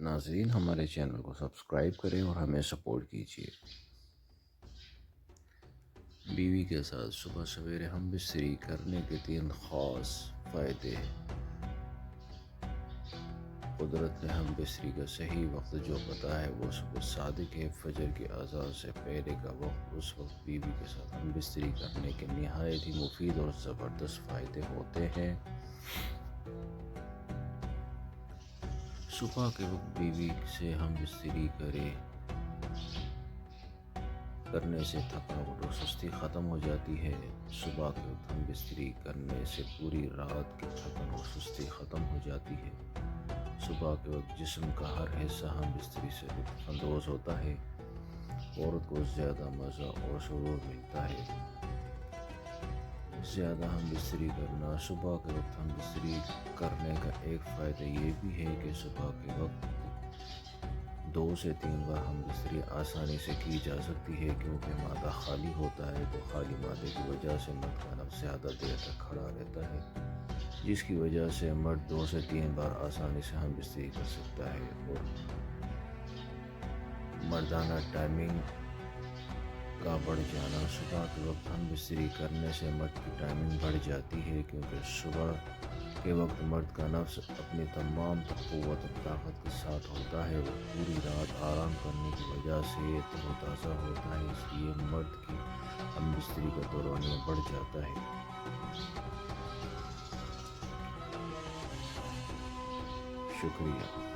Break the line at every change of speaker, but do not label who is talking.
ناظرین ہمارے چینل کو سبسکرائب کریں اور ہمیں سپورٹ کیجیے۔ بیوی کے ساتھ صبح سویرے ہم بستری کرنے کے 3 خاص فائدے۔ قدرت نے ہم بستری کا صحیح وقت جو پتہ ہے وہ صبح صادق ہے، فجر کی اذان سے پہلے کا وقت۔ اس وقت بیوی کے ساتھ ہم بستری کرنے کے نہایت ہی مفید اور زبردست فائدے ہوتے ہیں۔ صبح کے وقت بیوی سے ہم بستری کرنے سے تھکاوٹ اور سستی ختم ہو جاتی ہے۔ صبح کے وقت ہم بستری کرنے سے پوری رات کی تھکن اور سستی ختم ہو جاتی ہے۔ صبح کے وقت جسم کا ہر حصہ ہم بستری سے لطف اندوز ہوتا ہے۔ عورت کو زیادہ مزہ اور سرور ملتا ہے۔ زیادہ ہم بستری کرنا۔ صبح کے وقت ہم بستری کرنے کا ایک فائدہ یہ بھی ہے کہ صبح کے وقت 2 سے 3 بار ہم بستری آسانی سے کی جا سکتی ہے، کیونکہ معدہ خالی ہوتا ہے تو خالی معدے کی وجہ سے مرد کا نفس زیادہ دیر تک کھڑا رہتا ہے، جس کی وجہ سے مرد 2 سے 3 بار آسانی سے ہم بستری کر سکتا ہے۔ اور مردانہ ٹائمنگ کا بڑھ جانا۔ صبح کے وقت ہم بستری کرنے سے مرد کی ٹائمنگ بڑھ جاتی ہے، کیونکہ صبح کے وقت مرد کا نفس اپنی تمام قوت اور طاقت کے ساتھ ہوتا ہے اور پوری رات آرام کرنے کی وجہ سے تر و تازہ ہوتا ہے، اس لیے مرد کی ہم بستری کا دورانیہ بڑھ جاتا ہے۔ شکریہ۔